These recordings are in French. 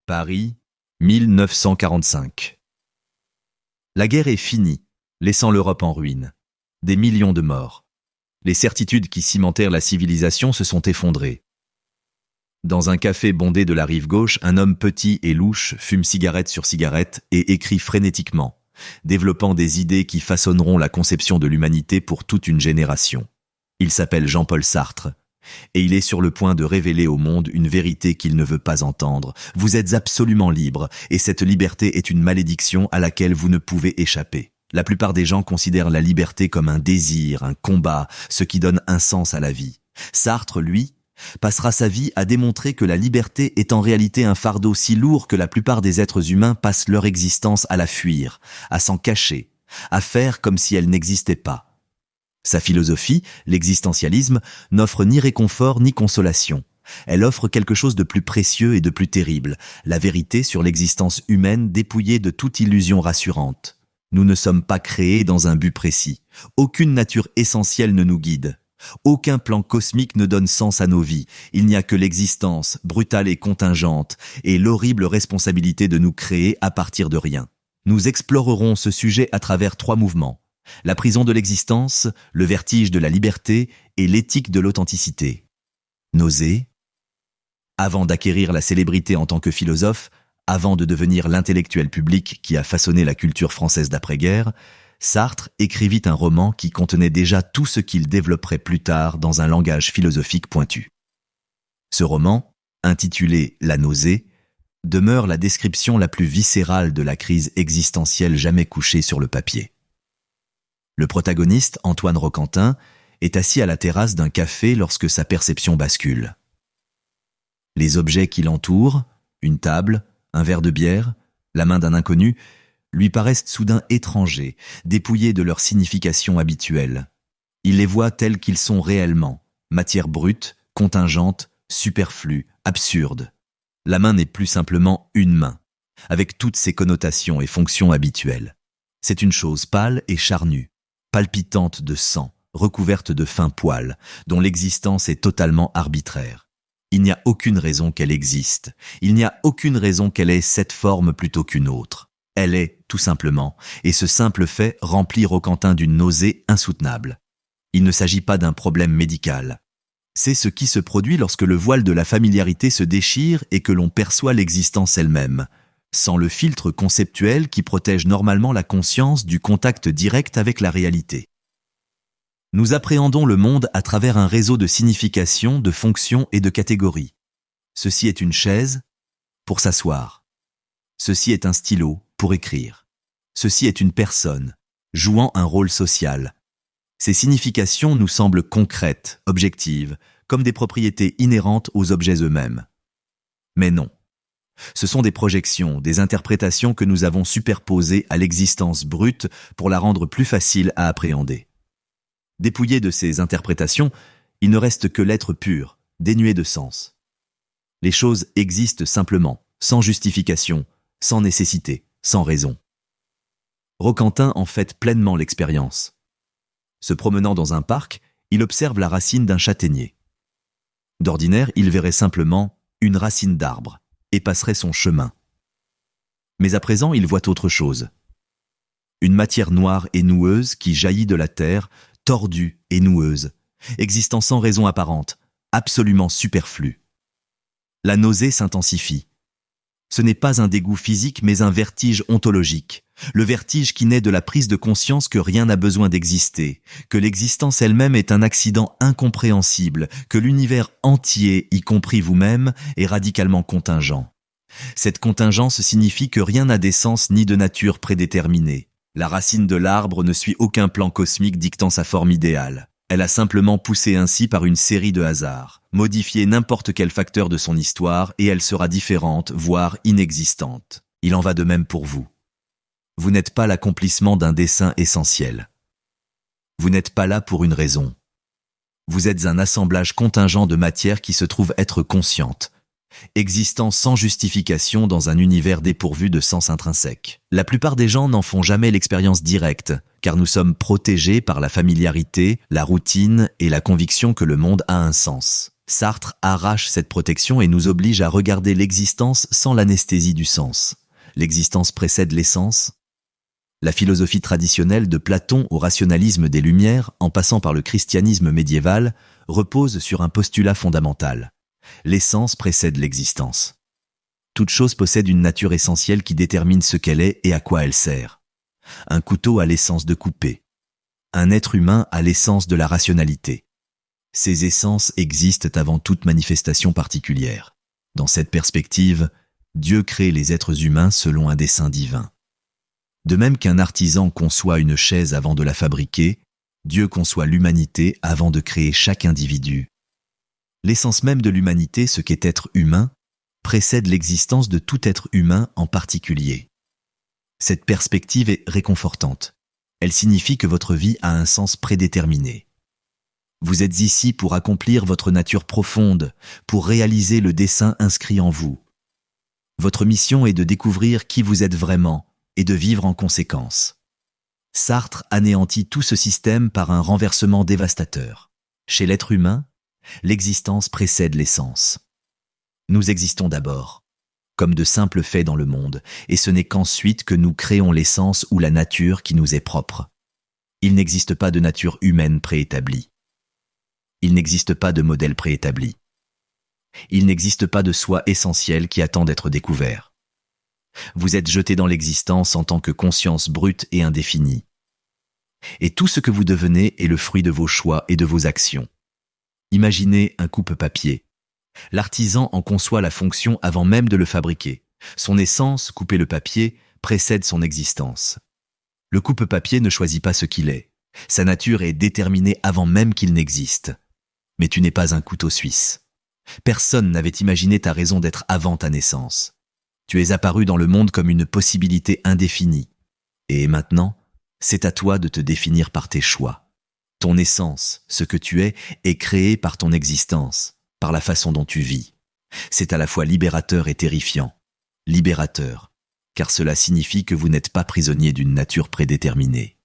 Paris, 1945. La guerre est finie, laissant l'Europe en ruine. Des millions de morts. Les certitudes qui cimentèrent la civilisation se sont effondrées. Dans un café bondé de la rive gauche, un homme petit et louche fume cigarette sur cigarette et écrit frénétiquement, développant des idées qui façonneront la conception de l'humanité pour toute une génération. Il s'appelle Jean-Paul Sartre, et il est sur le point de révéler au monde une vérité qu'il ne veut pas entendre. Vous êtes absolument libre, et cette liberté est une malédiction à laquelle vous ne pouvez échapper. La plupart des gens considèrent la liberté comme un désir, un combat, ce qui donne un sens à la vie. Sartre, lui, passera sa vie à démontrer que la liberté est en réalité un fardeau si lourd que la plupart des êtres humains passent leur existence à la fuir, à s'en cacher, à faire comme si elle n'existait pas. Sa philosophie, l'existentialisme, n'offre ni réconfort ni consolation. Elle offre quelque chose de plus précieux et de plus terrible, la vérité sur l'existence humaine dépouillée de toute illusion rassurante. Nous ne sommes pas créés dans un but précis. Aucune nature essentielle ne nous guide. Aucun plan cosmique ne donne sens à nos vies. Il n'y a que l'existence, brutale et contingente, et l'horrible responsabilité de nous créer à partir de rien. Nous explorerons ce sujet à travers 3 mouvements. La prison de l'existence, le vertige de la liberté et l'éthique de l'authenticité. Nausée. Avant d'acquérir la célébrité en tant que philosophe, avant de devenir l'intellectuel public qui a façonné la culture française d'après-guerre, Sartre écrivit un roman qui contenait déjà tout ce qu'il développerait plus tard dans un langage philosophique pointu. Ce roman, intitulé « La nausée », demeure la description la plus viscérale de la crise existentielle jamais couchée sur le papier. Le protagoniste, Antoine Roquentin, est assis à la terrasse d'un café lorsque sa perception bascule. Les objets qui l'entourent, une table, un verre de bière, la main d'un inconnu, lui paraissent soudain étrangers, dépouillés de leur signification habituelle. Il les voit tels qu'ils sont réellement, matière brute, contingente, superflue, absurde. La main n'est plus simplement une main, avec toutes ses connotations et fonctions habituelles. C'est une chose pâle et charnue, palpitante de sang, recouverte de fins poils, dont l'existence est totalement arbitraire. Il n'y a aucune raison qu'elle existe. Il n'y a aucune raison qu'elle ait cette forme plutôt qu'une autre. Elle est, tout simplement, et ce simple fait remplit Roquentin d'une nausée insoutenable. Il ne s'agit pas d'un problème médical. C'est ce qui se produit lorsque le voile de la familiarité se déchire et que l'on perçoit l'existence elle-même, sans le filtre conceptuel qui protège normalement la conscience du contact direct avec la réalité. Nous appréhendons le monde à travers un réseau de significations, de fonctions et de catégories. Ceci est une chaise pour s'asseoir. Ceci est un stylo pour écrire. Ceci est une personne, jouant un rôle social. Ces significations nous semblent concrètes, objectives, comme des propriétés inhérentes aux objets eux-mêmes. Mais non. Ce sont des projections, des interprétations que nous avons superposées à l'existence brute pour la rendre plus facile à appréhender. Dépouillé de ces interprétations, il ne reste que l'être pur, dénué de sens. Les choses existent simplement, sans justification, sans nécessité, sans raison. Roquentin en fait pleinement l'expérience. Se promenant dans un parc, il observe la racine d'un châtaignier. D'ordinaire, il verrait simplement une racine d'arbre et passerait son chemin. Mais à présent, il voit autre chose. Une matière noire et noueuse qui jaillit de la terre, tordue et noueuse, existant sans raison apparente, absolument superflue. La nausée s'intensifie. Ce n'est pas un dégoût physique, mais un vertige ontologique. Le vertige qui naît de la prise de conscience que rien n'a besoin d'exister, que l'existence elle-même est un accident incompréhensible, que l'univers entier, y compris vous-même, est radicalement contingent. Cette contingence signifie que rien n'a d'essence ni de nature prédéterminée. La racine de l'arbre ne suit aucun plan cosmique dictant sa forme idéale. Elle a simplement poussé ainsi par une série de hasards, modifié n'importe quel facteur de son histoire et elle sera différente, voire inexistante. Il en va de même pour vous. Vous n'êtes pas l'accomplissement d'un dessein essentiel. Vous n'êtes pas là pour une raison. Vous êtes un assemblage contingent de matières qui se trouve être consciente, existant sans justification dans un univers dépourvu de sens intrinsèque. La plupart des gens n'en font jamais l'expérience directe, car nous sommes protégés par la familiarité, la routine et la conviction que le monde a un sens. Sartre arrache cette protection et nous oblige à regarder l'existence sans l'anesthésie du sens. L'existence précède l'essence. La philosophie traditionnelle de Platon au rationalisme des Lumières, en passant par le christianisme médiéval, repose sur un postulat fondamental. L'essence précède l'existence. Toute chose possède une nature essentielle qui détermine ce qu'elle est et à quoi elle sert. Un couteau a l'essence de couper. Un être humain a l'essence de la rationalité. Ces essences existent avant toute manifestation particulière. Dans cette perspective, Dieu crée les êtres humains selon un dessein divin. De même qu'un artisan conçoit une chaise avant de la fabriquer, Dieu conçoit l'humanité avant de créer chaque individu. L'essence même de l'humanité, ce qu'est être humain, précède l'existence de tout être humain en particulier. Cette perspective est réconfortante. Elle signifie que votre vie a un sens prédéterminé. Vous êtes ici pour accomplir votre nature profonde, pour réaliser le dessein inscrit en vous. Votre mission est de découvrir qui vous êtes vraiment et de vivre en conséquence. Sartre anéantit tout ce système par un renversement dévastateur. Chez l'être humain, l'existence précède l'essence. Nous existons d'abord, comme de simples faits dans le monde, et ce n'est qu'ensuite que nous créons l'essence ou la nature qui nous est propre. Il n'existe pas de nature humaine préétablie. Il n'existe pas de modèle préétabli. Il n'existe pas de soi essentiel qui attend d'être découvert. Vous êtes jeté dans l'existence en tant que conscience brute et indéfinie. Et tout ce que vous devenez est le fruit de vos choix et de vos actions. Imaginez un coupe-papier. L'artisan en conçoit la fonction avant même de le fabriquer. Son essence, couper le papier, précède son existence. Le coupe-papier ne choisit pas ce qu'il est. Sa nature est déterminée avant même qu'il n'existe. Mais tu n'es pas un couteau suisse. Personne n'avait imaginé ta raison d'être avant ta naissance. Tu es apparu dans le monde comme une possibilité indéfinie. Et maintenant, c'est à toi de te définir par tes choix. Ton essence, ce que tu est créé par ton existence, par la façon dont tu vis. C'est à la fois libérateur et terrifiant. Libérateur, car cela signifie que vous n'êtes pas prisonnier d'une nature prédéterminée.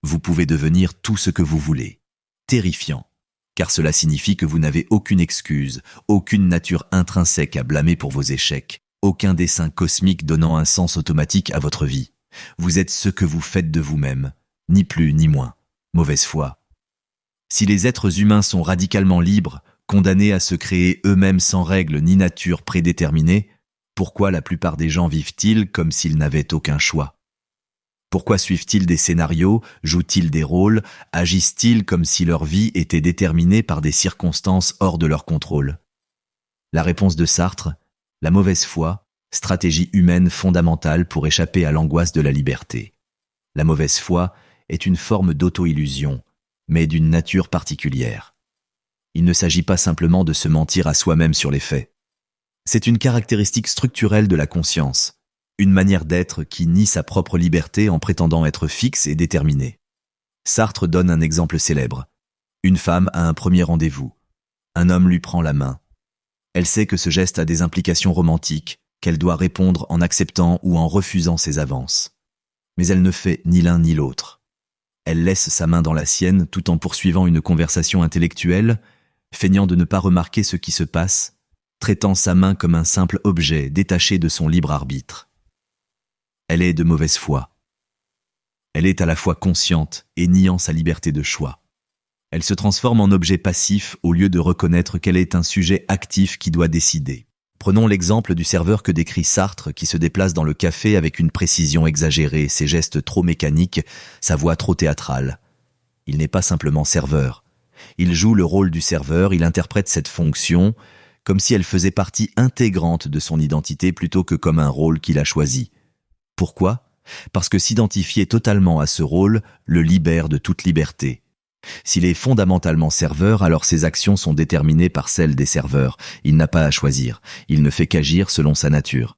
Vous pouvez devenir tout ce que vous voulez. Terrifiant, car cela signifie que vous n'avez aucune excuse, aucune nature intrinsèque à blâmer pour vos échecs, aucun dessein cosmique donnant un sens automatique à votre vie. Vous êtes ce que vous faites de vous-même, ni plus ni moins. Mauvaise foi. Si les êtres humains sont radicalement libres, condamnés à se créer eux-mêmes sans règles ni nature prédéterminée, pourquoi la plupart des gens vivent-ils comme s'ils n'avaient aucun choix ? Pourquoi suivent-ils des scénarios, jouent-ils des rôles, agissent-ils comme si leur vie était déterminée par des circonstances hors de leur contrôle ? La réponse de Sartre, la mauvaise foi, stratégie humaine fondamentale pour échapper à l'angoisse de la liberté. La mauvaise foi est une forme d'auto-illusion, mais d'une nature particulière. Il ne s'agit pas simplement de se mentir à soi-même sur les faits. C'est une caractéristique structurelle de la conscience, une manière d'être qui nie sa propre liberté en prétendant être fixe et déterminée. Sartre donne un exemple célèbre. Une femme a un premier rendez-vous. Un homme lui prend la main. Elle sait que ce geste a des implications romantiques, qu'elle doit répondre en acceptant ou en refusant ses avances. Mais elle ne fait ni l'un ni l'autre. Elle laisse sa main dans la sienne tout en poursuivant une conversation intellectuelle, feignant de ne pas remarquer ce qui se passe, traitant sa main comme un simple objet détaché de son libre arbitre. Elle est de mauvaise foi. Elle est à la fois consciente et niant sa liberté de choix. Elle se transforme en objet passif au lieu de reconnaître qu'elle est un sujet actif qui doit décider. Prenons l'exemple du serveur que décrit Sartre qui se déplace dans le café avec une précision exagérée, ses gestes trop mécaniques, sa voix trop théâtrale. Il n'est pas simplement serveur. Il joue le rôle du serveur, il interprète cette fonction comme si elle faisait partie intégrante de son identité plutôt que comme un rôle qu'il a choisi. Pourquoi ? Parce que s'identifier totalement à ce rôle le libère de toute liberté. S'il est fondamentalement serveur, alors ses actions sont déterminées par celles des serveurs. Il n'a pas à choisir, il ne fait qu'agir selon sa nature.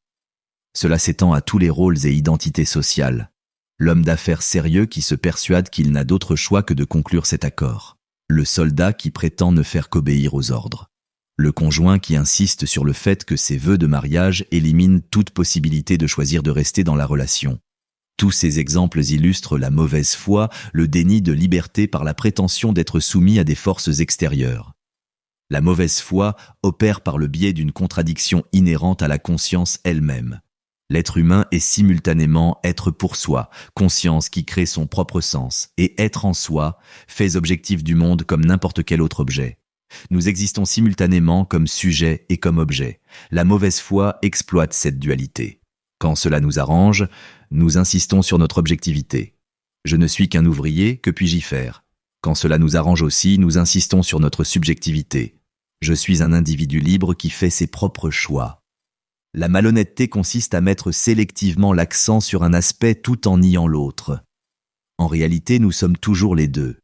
Cela s'étend à tous les rôles et identités sociales. L'homme d'affaires sérieux qui se persuade qu'il n'a d'autre choix que de conclure cet accord. Le soldat qui prétend ne faire qu'obéir aux ordres. Le conjoint qui insiste sur le fait que ses vœux de mariage éliminent toute possibilité de choisir de rester dans la relation. Tous ces exemples illustrent la mauvaise foi, le déni de liberté par la prétention d'être soumis à des forces extérieures. La mauvaise foi opère par le biais d'une contradiction inhérente à la conscience elle-même. L'être humain est simultanément être pour soi, conscience qui crée son propre sens, et être en soi, fait objectif du monde comme n'importe quel autre objet. Nous existons simultanément comme sujet et comme objet. La mauvaise foi exploite cette dualité. Quand cela nous arrange, nous insistons sur notre objectivité. Je ne suis qu'un ouvrier, que puis-je y faire ? Quand cela nous arrange aussi, nous insistons sur notre subjectivité. Je suis un individu libre qui fait ses propres choix. La malhonnêteté consiste à mettre sélectivement l'accent sur un aspect tout en niant l'autre. En réalité, nous sommes toujours les deux.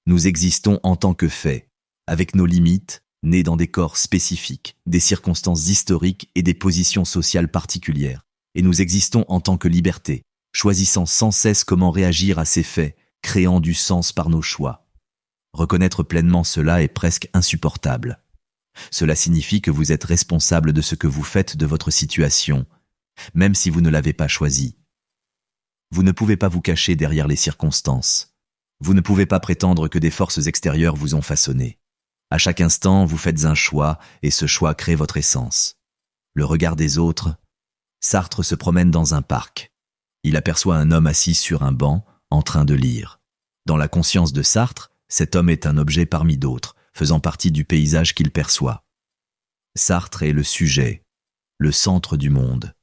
Nous existons en tant que faits, avec nos limites, nés dans des corps spécifiques, des circonstances historiques et des positions sociales particulières. Et nous existons en tant que liberté, choisissant sans cesse comment réagir à ces faits, créant du sens par nos choix. Reconnaître pleinement cela est presque insupportable. Cela signifie que vous êtes responsable de ce que vous faites de votre situation, même si vous ne l'avez pas choisi. Vous ne pouvez pas vous cacher derrière les circonstances. Vous ne pouvez pas prétendre que des forces extérieures vous ont façonné. À chaque instant, vous faites un choix et ce choix crée votre essence. Le regard des autres. Sartre se promène dans un parc. Il aperçoit un homme assis sur un banc, en train de lire. Dans la conscience de Sartre, cet homme est un objet parmi d'autres, faisant partie du paysage qu'il perçoit. Sartre est le sujet, le centre du monde,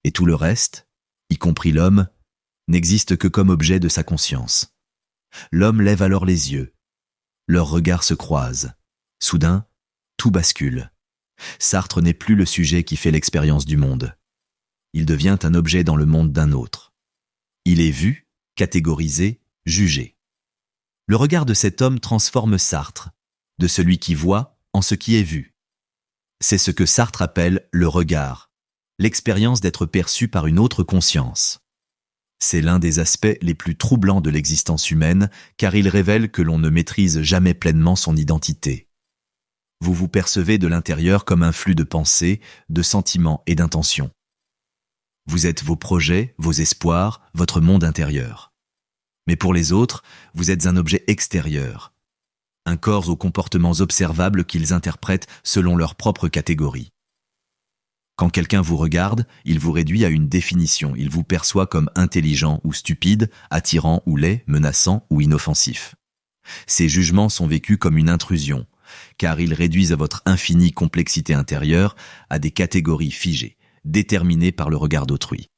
et tout le reste, y compris l'homme, n'existe que comme objet de sa conscience. L'homme lève alors les yeux. Leurs regards se croisent. Soudain, tout bascule. Sartre n'est plus le sujet qui fait l'expérience du monde. Il devient un objet dans le monde d'un autre. Il est vu, catégorisé, jugé. Le regard de cet homme transforme Sartre, de celui qui voit en ce qui est vu. C'est ce que Sartre appelle le regard, l'expérience d'être perçu par une autre conscience. C'est l'un des aspects les plus troublants de l'existence humaine, car il révèle que l'on ne maîtrise jamais pleinement son identité. Vous vous percevez de l'intérieur comme un flux de pensées, de sentiments et d'intentions. Vous êtes vos projets, vos espoirs, votre monde intérieur. Mais pour les autres, vous êtes un objet extérieur, un corps aux comportements observables qu'ils interprètent selon leur propre catégorie. Quand quelqu'un vous regarde, il vous réduit à une définition, il vous perçoit comme intelligent ou stupide, attirant ou laid, menaçant ou inoffensif. Ces jugements sont vécus comme une intrusion, car ils réduisent votre infinie complexité intérieure à des catégories figées, déterminées par le regard d'autrui.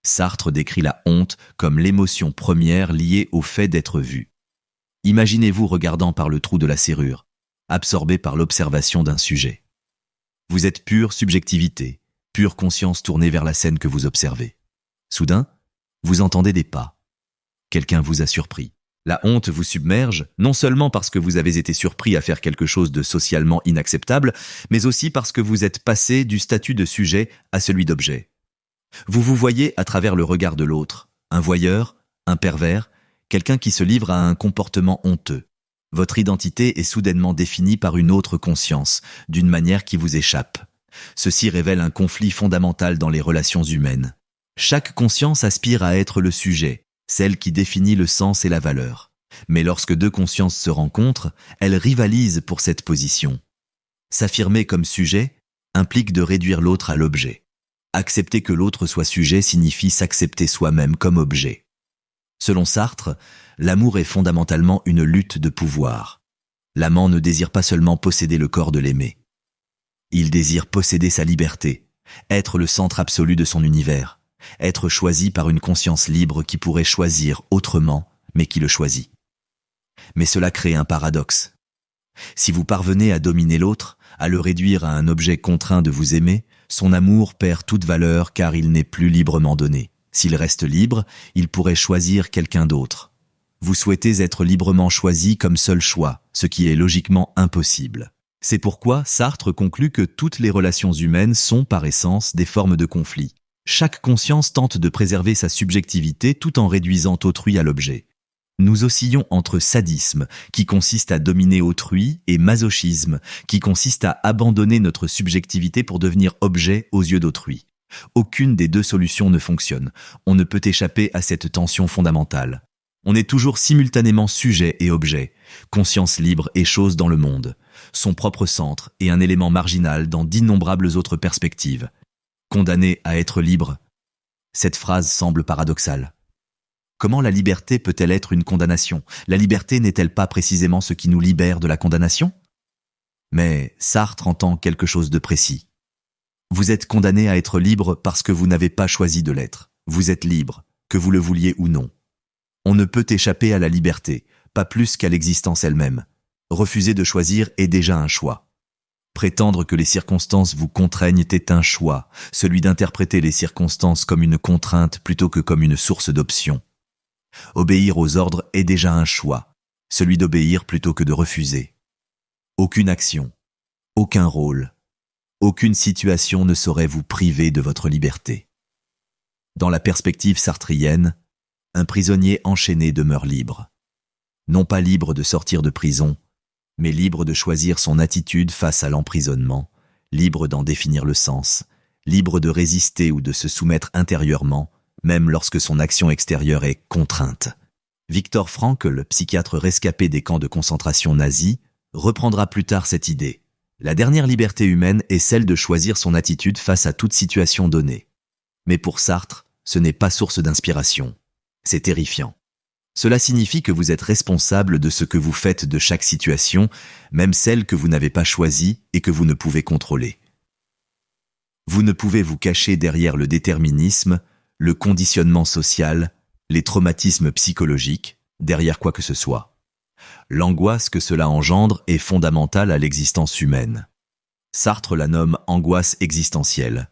Sartre décrit la honte comme l'émotion première liée au fait d'être vu. Imaginez-vous regardant par le trou de la serrure, absorbé par l'observation d'un sujet. Vous êtes pure subjectivité, pure conscience tournée vers la scène que vous observez. Soudain, vous entendez des pas. Quelqu'un vous a surpris. La honte vous submerge, non seulement parce que vous avez été surpris à faire quelque chose de socialement inacceptable, mais aussi parce que vous êtes passé du statut de sujet à celui d'objet. Vous vous voyez à travers le regard de l'autre, un voyeur, un pervers, quelqu'un qui se livre à un comportement honteux. Votre identité est soudainement définie par une autre conscience, d'une manière qui vous échappe. Ceci révèle un conflit fondamental dans les relations humaines. Chaque conscience aspire à être le sujet, celle qui définit le sens et la valeur. Mais lorsque deux consciences se rencontrent, elles rivalisent pour cette position. S'affirmer comme sujet implique de réduire l'autre à l'objet. Accepter que l'autre soit sujet signifie s'accepter soi-même comme objet. Selon Sartre, l'amour est fondamentalement une lutte de pouvoir. L'amant ne désire pas seulement posséder le corps de l'aimé. Il désire posséder sa liberté, être le centre absolu de son univers, être choisi par une conscience libre qui pourrait choisir autrement, mais qui le choisit. Mais cela crée un paradoxe. Si vous parvenez à dominer l'autre, à le réduire à un objet contraint de vous aimer, son amour perd toute valeur car il n'est plus librement donné. S'il reste libre, il pourrait choisir quelqu'un d'autre. Vous souhaitez être librement choisi comme seul choix, ce qui est logiquement impossible. C'est pourquoi Sartre conclut que toutes les relations humaines sont par essence des formes de conflit. Chaque conscience tente de préserver sa subjectivité tout en réduisant autrui à l'objet. Nous oscillons entre sadisme, qui consiste à dominer autrui, et masochisme, qui consiste à abandonner notre subjectivité pour devenir objet aux yeux d'autrui. Aucune des deux solutions ne fonctionne. On ne peut échapper à cette tension fondamentale. On est toujours simultanément sujet et objet, conscience libre et chose dans le monde, son propre centre et un élément marginal dans d'innombrables autres perspectives. Condamné à être libre. Cette phrase semble paradoxale. Comment la liberté peut-elle être une condamnation? La liberté n'est-elle pas précisément ce qui nous libère de la condamnation? Mais Sartre entend quelque chose de précis. Vous êtes condamné à être libre parce que vous n'avez pas choisi de l'être. Vous êtes libre, que vous le vouliez ou non. On ne peut échapper à la liberté, pas plus qu'à l'existence elle-même. Refuser de choisir est déjà un choix. Prétendre que les circonstances vous contraignent est un choix, celui d'interpréter les circonstances comme une contrainte plutôt que comme une source d'option. Obéir aux ordres est déjà un choix, celui d'obéir plutôt que de refuser. Aucune action, aucun rôle, aucune situation ne saurait vous priver de votre liberté. Dans la perspective sartrienne, un prisonnier enchaîné demeure libre. Non pas libre de sortir de prison, mais libre de choisir son attitude face à l'emprisonnement, libre d'en définir le sens, libre de résister ou de se soumettre intérieurement, même lorsque son action extérieure est contrainte. Viktor Frankl, psychiatre rescapé des camps de concentration nazis, reprendra plus tard cette idée. La dernière liberté humaine est celle de choisir son attitude face à toute situation donnée. Mais pour Sartre, ce n'est pas source d'inspiration. C'est terrifiant. Cela signifie que vous êtes responsable de ce que vous faites de chaque situation, même celle que vous n'avez pas choisie et que vous ne pouvez contrôler. Vous ne pouvez vous cacher derrière le déterminisme, le conditionnement social, les traumatismes psychologiques, derrière quoi que ce soit. L'angoisse que cela engendre est fondamentale à l'existence humaine. Sartre la nomme angoisse existentielle,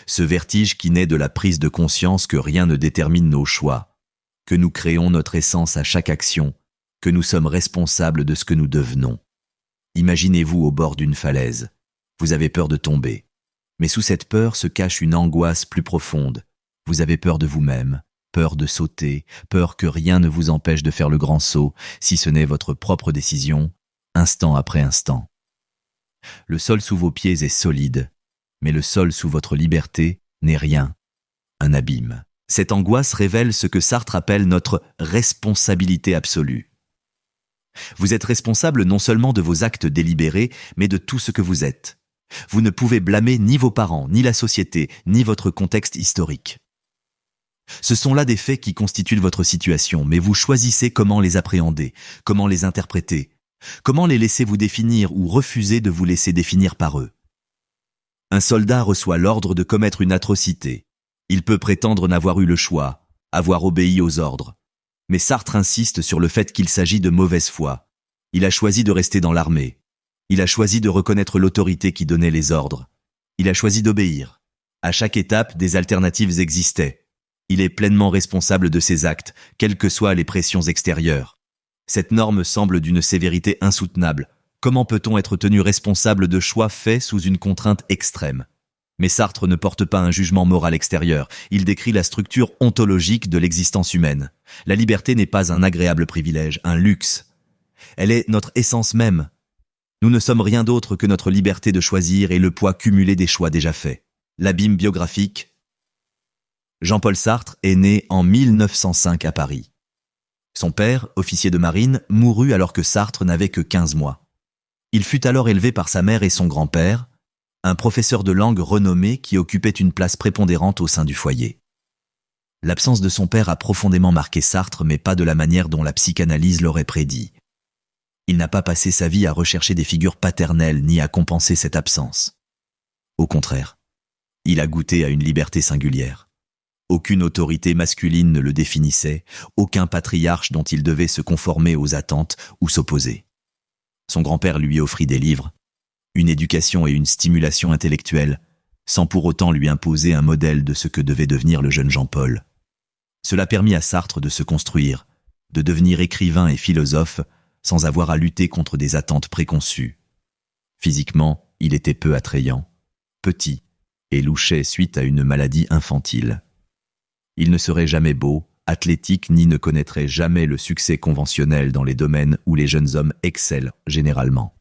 ce vertige qui naît de la prise de conscience que rien ne détermine nos choix, que nous créons notre essence à chaque action, que nous sommes responsables de ce que nous devenons. Imaginez-vous au bord d'une falaise. Vous avez peur de tomber. Mais sous cette peur se cache une angoisse plus profonde. Vous avez peur de vous-même, peur de sauter, peur que rien ne vous empêche de faire le grand saut, si ce n'est votre propre décision, instant après instant. Le sol sous vos pieds est solide, mais le sol sous votre liberté n'est rien, un abîme. Cette angoisse révèle ce que Sartre appelle notre responsabilité absolue. Vous êtes responsable non seulement de vos actes délibérés, mais de tout ce que vous êtes. Vous ne pouvez blâmer ni vos parents, ni la société, ni votre contexte historique. Ce sont là des faits qui constituent votre situation, mais vous choisissez comment les appréhender, comment les interpréter, comment les laisser vous définir ou refuser de vous laisser définir par eux. Un soldat reçoit l'ordre de commettre une atrocité. Il peut prétendre n'avoir eu le choix, avoir obéi aux ordres. Mais Sartre insiste sur le fait qu'il s'agit de mauvaise foi. Il a choisi de rester dans l'armée. Il a choisi de reconnaître l'autorité qui donnait les ordres. Il a choisi d'obéir. À chaque étape, des alternatives existaient. Il est pleinement responsable de ses actes, quelles que soient les pressions extérieures. Cette norme semble d'une sévérité insoutenable. Comment peut-on être tenu responsable de choix faits sous une contrainte extrême? Mais Sartre ne porte pas un jugement moral extérieur. Il décrit la structure ontologique de l'existence humaine. La liberté n'est pas un agréable privilège, un luxe. Elle est notre essence même. Nous ne sommes rien d'autre que notre liberté de choisir et le poids cumulé des choix déjà faits. L'abîme biographique. Jean-Paul Sartre est né en 1905 à Paris. Son père, officier de marine, mourut alors que Sartre n'avait que 15 mois. Il fut alors élevé par sa mère et son grand-père, un professeur de langue renommé qui occupait une place prépondérante au sein du foyer. L'absence de son père a profondément marqué Sartre, mais pas de la manière dont la psychanalyse l'aurait prédit. Il n'a pas passé sa vie à rechercher des figures paternelles ni à compenser cette absence. Au contraire, il a goûté à une liberté singulière. Aucune autorité masculine ne le définissait, aucun patriarche dont il devait se conformer aux attentes ou s'opposer. Son grand-père lui offrit des livres, une éducation et une stimulation intellectuelle, sans pour autant lui imposer un modèle de ce que devait devenir le jeune Jean-Paul. Cela permit à Sartre de se construire, de devenir écrivain et philosophe, sans avoir à lutter contre des attentes préconçues. Physiquement, il était peu attrayant, petit, et louchait suite à une maladie infantile. Il ne serait jamais beau, athlétique, ni ne connaîtrait jamais le succès conventionnel dans les domaines où les jeunes hommes excellent généralement.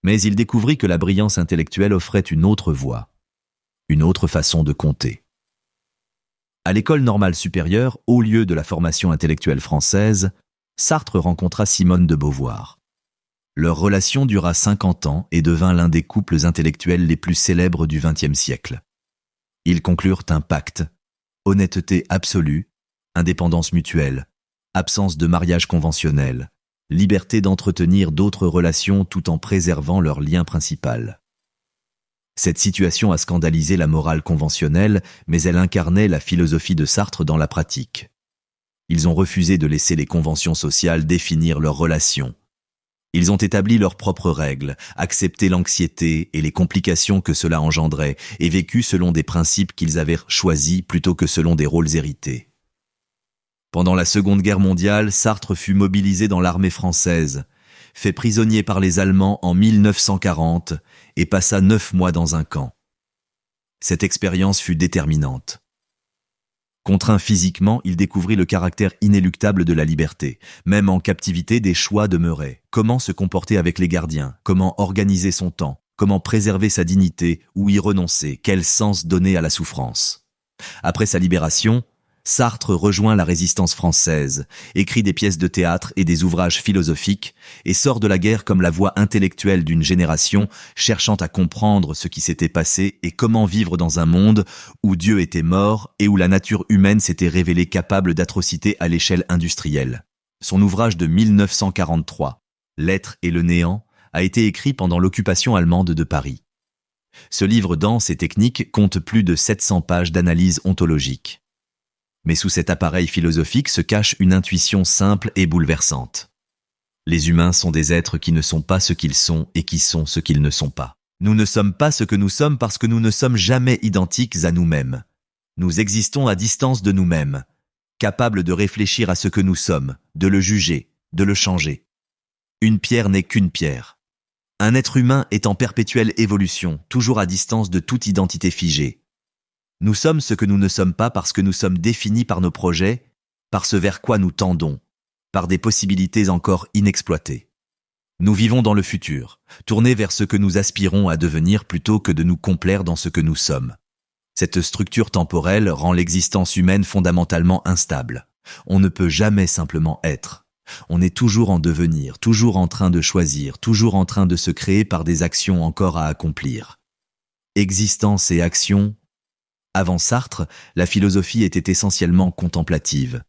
Mais il découvrit que la brillance intellectuelle offrait une autre voie, une autre façon de compter. À l'école normale supérieure, haut lieu de la formation intellectuelle française, Sartre rencontra Simone de Beauvoir. Leur relation dura 50 ans et devint l'un des couples intellectuels les plus célèbres du XXe siècle. Ils conclurent un pacte, honnêteté absolue, indépendance mutuelle, absence de mariage conventionnel, liberté d'entretenir d'autres relations tout en préservant leur lien principal. Cette situation a scandalisé la morale conventionnelle, mais elle incarnait la philosophie de Sartre dans la pratique. Ils ont refusé de laisser les conventions sociales définir leurs relations. Ils ont établi leurs propres règles, accepté l'anxiété et les complications que cela engendrait, et vécu selon des principes qu'ils avaient choisis plutôt que selon des rôles hérités. Pendant la Seconde Guerre mondiale, Sartre fut mobilisé dans l'armée française, fait prisonnier par les Allemands en 1940 et passa 9 mois dans un camp. Cette expérience fut déterminante. Contraint physiquement, il découvrit le caractère inéluctable de la liberté. Même en captivité, des choix demeuraient. Comment se comporter avec les gardiens? Comment organiser son temps? Comment préserver sa dignité ou y renoncer? Quel sens donner à la souffrance? Après sa libération, Sartre rejoint la résistance française, écrit des pièces de théâtre et des ouvrages philosophiques et sort de la guerre comme la voix intellectuelle d'une génération cherchant à comprendre ce qui s'était passé et comment vivre dans un monde où Dieu était mort et où la nature humaine s'était révélée capable d'atrocités à l'échelle industrielle. Son ouvrage de 1943, L'être et le néant, a été écrit pendant l'occupation allemande de Paris. Ce livre dense et technique compte plus de 700 pages d'analyse ontologique. Mais sous cet appareil philosophique se cache une intuition simple et bouleversante. Les humains sont des êtres qui ne sont pas ce qu'ils sont et qui sont ce qu'ils ne sont pas. Nous ne sommes pas ce que nous sommes parce que nous ne sommes jamais identiques à nous-mêmes. Nous existons à distance de nous-mêmes, capables de réfléchir à ce que nous sommes, de le juger, de le changer. Une pierre n'est qu'une pierre. Un être humain est en perpétuelle évolution, toujours à distance de toute identité figée. Nous sommes ce que nous ne sommes pas parce que nous sommes définis par nos projets, par ce vers quoi nous tendons, par des possibilités encore inexploitées. Nous vivons dans le futur, tournés vers ce que nous aspirons à devenir plutôt que de nous complaire dans ce que nous sommes. Cette structure temporelle rend l'existence humaine fondamentalement instable. On ne peut jamais simplement être. On est toujours en devenir, toujours en train de choisir, toujours en train de se créer par des actions encore à accomplir. Existence et action. Avant Sartre, la philosophie était essentiellement contemplative.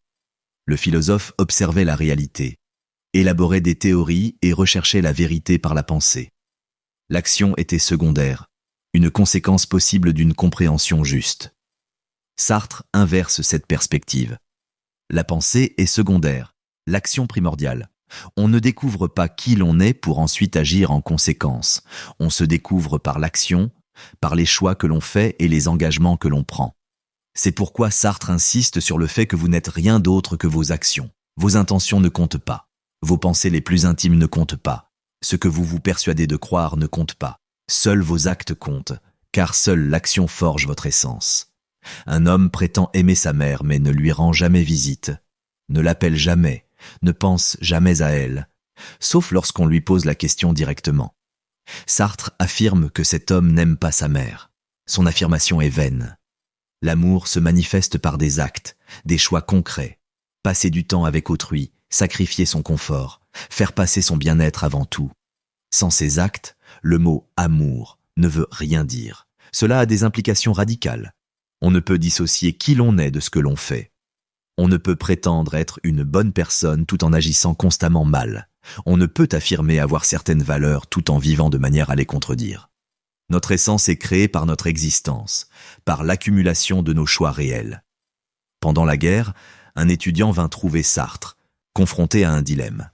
Le philosophe observait la réalité, élaborait des théories et recherchait la vérité par la pensée. L'action était secondaire, une conséquence possible d'une compréhension juste. Sartre inverse cette perspective. La pensée est secondaire, l'action primordiale. On ne découvre pas qui l'on est pour ensuite agir en conséquence. On se découvre par l'action, par les choix que l'on fait et les engagements que l'on prend. C'est pourquoi Sartre insiste sur le fait que vous n'êtes rien d'autre que vos actions. Vos intentions ne comptent pas. Vos pensées les plus intimes ne comptent pas. Ce que vous vous persuadez de croire ne compte pas. Seuls vos actes comptent, car seule l'action forge votre essence. Un homme prétend aimer sa mère mais ne lui rend jamais visite, ne l'appelle jamais, ne pense jamais à elle, sauf lorsqu'on lui pose la question directement. Sartre affirme que cet homme n'aime pas sa mère. Son affirmation est vaine. L'amour se manifeste par des actes, des choix concrets. Passer du temps avec autrui, sacrifier son confort, faire passer son bien-être avant tout. Sans ces actes, le mot « amour » ne veut rien dire. Cela a des implications radicales. On ne peut dissocier qui l'on est de ce que l'on fait. On ne peut prétendre être une bonne personne tout en agissant constamment mal. On ne peut affirmer avoir certaines valeurs tout en vivant de manière à les contredire. Notre essence est créée par notre existence, par l'accumulation de nos choix réels. Pendant la guerre, un étudiant vint trouver Sartre, confronté à un dilemme.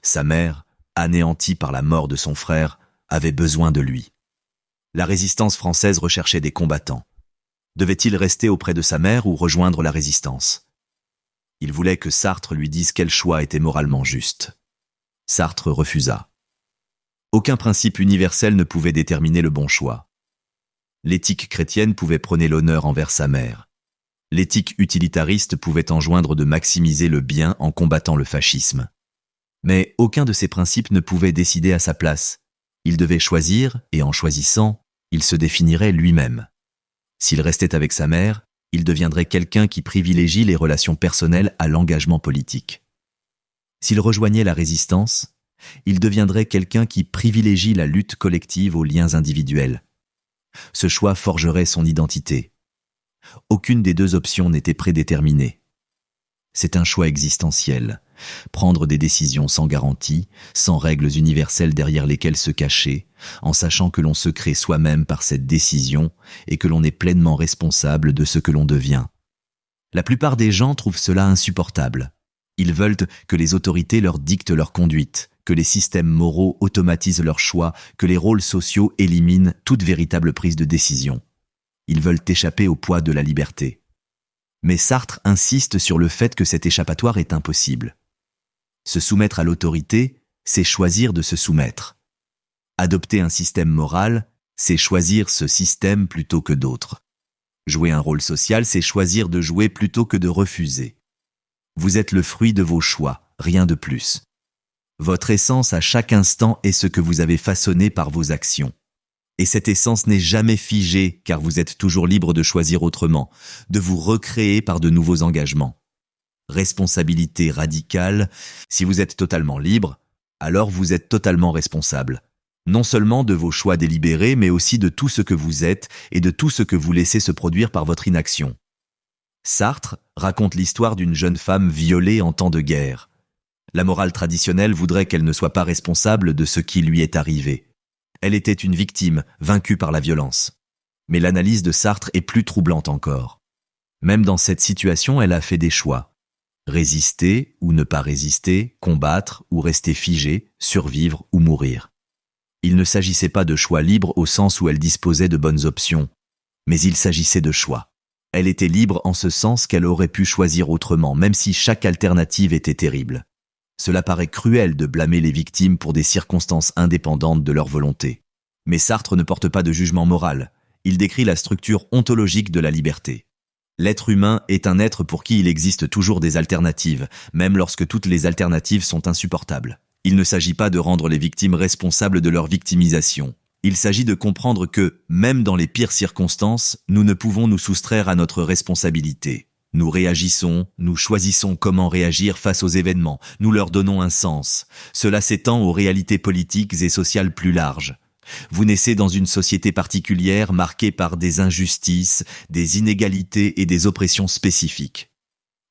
Sa mère, anéantie par la mort de son frère, avait besoin de lui. La résistance française recherchait des combattants. Devait-il rester auprès de sa mère ou rejoindre la résistance? Il voulait que Sartre lui dise quel choix était moralement juste. Sartre refusa. Aucun principe universel ne pouvait déterminer le bon choix. L'éthique chrétienne pouvait prôner l'honneur envers sa mère. L'éthique utilitariste pouvait enjoindre de maximiser le bien en combattant le fascisme. Mais aucun de ces principes ne pouvait décider à sa place. Il devait choisir, et en choisissant, il se définirait lui-même. S'il restait avec sa mère, il deviendrait quelqu'un qui privilégie les relations personnelles à l'engagement politique. S'il rejoignait la résistance, il deviendrait quelqu'un qui privilégie la lutte collective aux liens individuels. Ce choix forgerait son identité. Aucune des deux options n'était prédéterminée. C'est un choix existentiel. Prendre des décisions sans garantie, sans règles universelles derrière lesquelles se cacher, en sachant que l'on se crée soi-même par cette décision et que l'on est pleinement responsable de ce que l'on devient. La plupart des gens trouvent cela insupportable. Ils veulent que les autorités leur dictent leur conduite, que les systèmes moraux automatisent leurs choix, que les rôles sociaux éliminent toute véritable prise de décision. Ils veulent échapper au poids de la liberté. Mais Sartre insiste sur le fait que cet échappatoire est impossible. Se soumettre à l'autorité, c'est choisir de se soumettre. Adopter un système moral, c'est choisir ce système plutôt que d'autres. Jouer un rôle social, c'est choisir de jouer plutôt que de refuser. Vous êtes le fruit de vos choix, rien de plus. Votre essence à chaque instant est ce que vous avez façonné par vos actions. Et cette essence n'est jamais figée car vous êtes toujours libre de choisir autrement, de vous recréer par de nouveaux engagements. Responsabilité radicale, si vous êtes totalement libre, alors vous êtes totalement responsable. Non seulement de vos choix délibérés, mais aussi de tout ce que vous êtes et de tout ce que vous laissez se produire par votre inaction. Sartre raconte l'histoire d'une jeune femme violée en temps de guerre. La morale traditionnelle voudrait qu'elle ne soit pas responsable de ce qui lui est arrivé. Elle était une victime, vaincue par la violence. Mais l'analyse de Sartre est plus troublante encore. Même dans cette situation, elle a fait des choix. Résister ou ne pas résister, combattre ou rester figée, survivre ou mourir. Il ne s'agissait pas de choix libres au sens où elle disposait de bonnes options, mais il s'agissait de choix. Elle était libre en ce sens qu'elle aurait pu choisir autrement, même si chaque alternative était terrible. Cela paraît cruel de blâmer les victimes pour des circonstances indépendantes de leur volonté. Mais Sartre ne porte pas de jugement moral. Il décrit la structure ontologique de la liberté. L'être humain est un être pour qui il existe toujours des alternatives, même lorsque toutes les alternatives sont insupportables. Il ne s'agit pas de rendre les victimes responsables de leur victimisation. Il s'agit de comprendre que, même dans les pires circonstances, nous ne pouvons nous soustraire à notre responsabilité. Nous réagissons, nous choisissons comment réagir face aux événements, nous leur donnons un sens. Cela s'étend aux réalités politiques et sociales plus larges. Vous naissez dans une société particulière marquée par des injustices, des inégalités et des oppressions spécifiques.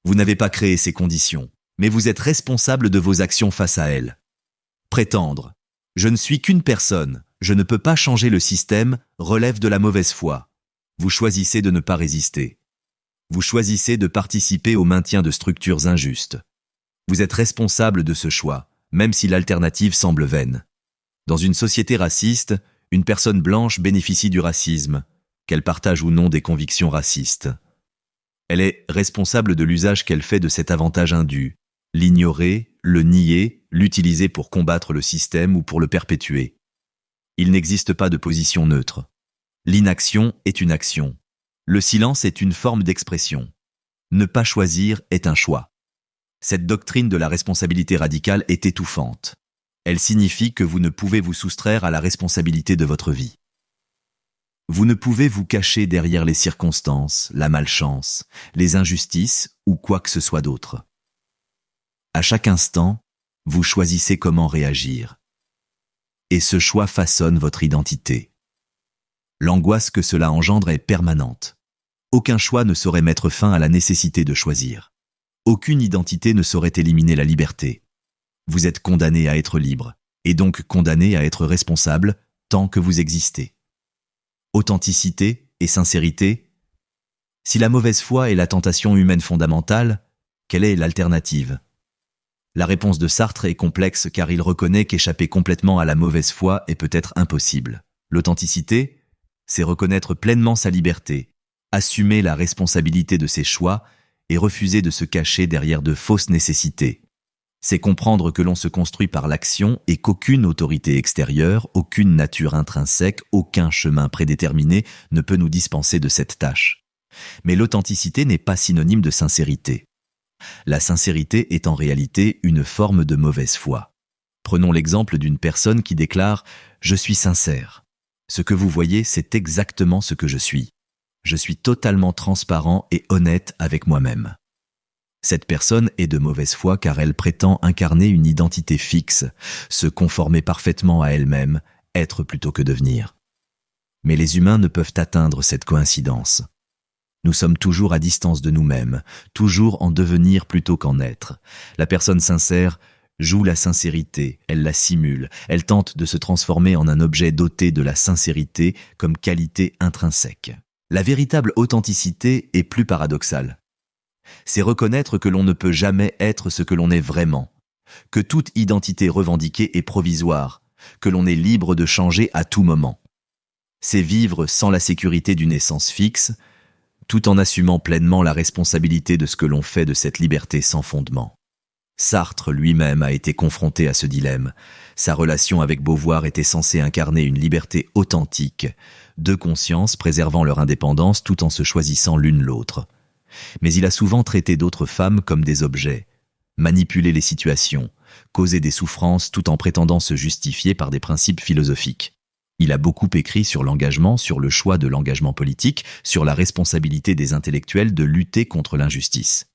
Vous n'avez pas créé ces conditions, mais vous êtes responsable de vos actions face à elles. Prétendre « je ne suis qu'une personne, je ne peux pas changer le système » relève de la mauvaise foi. Vous choisissez de ne pas résister. Vous choisissez de participer au maintien de structures injustes. Vous êtes responsable de ce choix, même si l'alternative semble vaine. Dans une société raciste, une personne blanche bénéficie du racisme, qu'elle partage ou non des convictions racistes. Elle est responsable de l'usage qu'elle fait de cet avantage indu, l'ignorer, le nier, l'utiliser pour combattre le système ou pour le perpétuer. Il n'existe pas de position neutre. L'inaction est une action. Le silence est une forme d'expression. Ne pas choisir est un choix. Cette doctrine de la responsabilité radicale est étouffante. Elle signifie que vous ne pouvez vous soustraire à la responsabilité de votre vie. Vous ne pouvez vous cacher derrière les circonstances, la malchance, les injustices ou quoi que ce soit d'autre. À chaque instant, vous choisissez comment réagir. Et ce choix façonne votre identité. L'angoisse que cela engendre est permanente. Aucun choix ne saurait mettre fin à la nécessité de choisir. Aucune identité ne saurait éliminer la liberté. Vous êtes condamné à être libre, et donc condamné à être responsable tant que vous existez. Authenticité et sincérité. Si la mauvaise foi est la tentation humaine fondamentale, quelle est l'alternative ? La réponse de Sartre est complexe car il reconnaît qu'échapper complètement à la mauvaise foi est peut-être impossible. L'authenticité, c'est reconnaître pleinement sa liberté, assumer la responsabilité de ses choix et refuser de se cacher derrière de fausses nécessités. C'est comprendre que l'on se construit par l'action et qu'aucune autorité extérieure, aucune nature intrinsèque, aucun chemin prédéterminé ne peut nous dispenser de cette tâche. Mais l'authenticité n'est pas synonyme de sincérité. La sincérité est en réalité une forme de mauvaise foi. Prenons l'exemple d'une personne qui déclare « Je suis sincère ». Ce que vous voyez, c'est exactement ce que je suis. Je suis totalement transparent et honnête avec moi-même. Cette personne est de mauvaise foi car elle prétend incarner une identité fixe, se conformer parfaitement à elle-même, être plutôt que devenir. Mais les humains ne peuvent atteindre cette coïncidence. Nous sommes toujours à distance de nous-mêmes, toujours en devenir plutôt qu'en être. La personne sincère joue la sincérité, elle la simule, elle tente de se transformer en un objet doté de la sincérité comme qualité intrinsèque. La véritable authenticité est plus paradoxale. C'est reconnaître que l'on ne peut jamais être ce que l'on est vraiment, que toute identité revendiquée est provisoire, que l'on est libre de changer à tout moment. C'est vivre sans la sécurité d'une essence fixe, tout en assumant pleinement la responsabilité de ce que l'on fait de cette liberté sans fondement. Sartre lui-même a été confronté à ce dilemme. Sa relation avec Beauvoir était censée incarner une liberté authentique, deux consciences préservant leur indépendance tout en se choisissant l'une l'autre. Mais il a souvent traité d'autres femmes comme des objets, manipulé les situations, causé des souffrances tout en prétendant se justifier par des principes philosophiques. Il a beaucoup écrit sur l'engagement, sur le choix de l'engagement politique, sur la responsabilité des intellectuels de lutter contre l'injustice.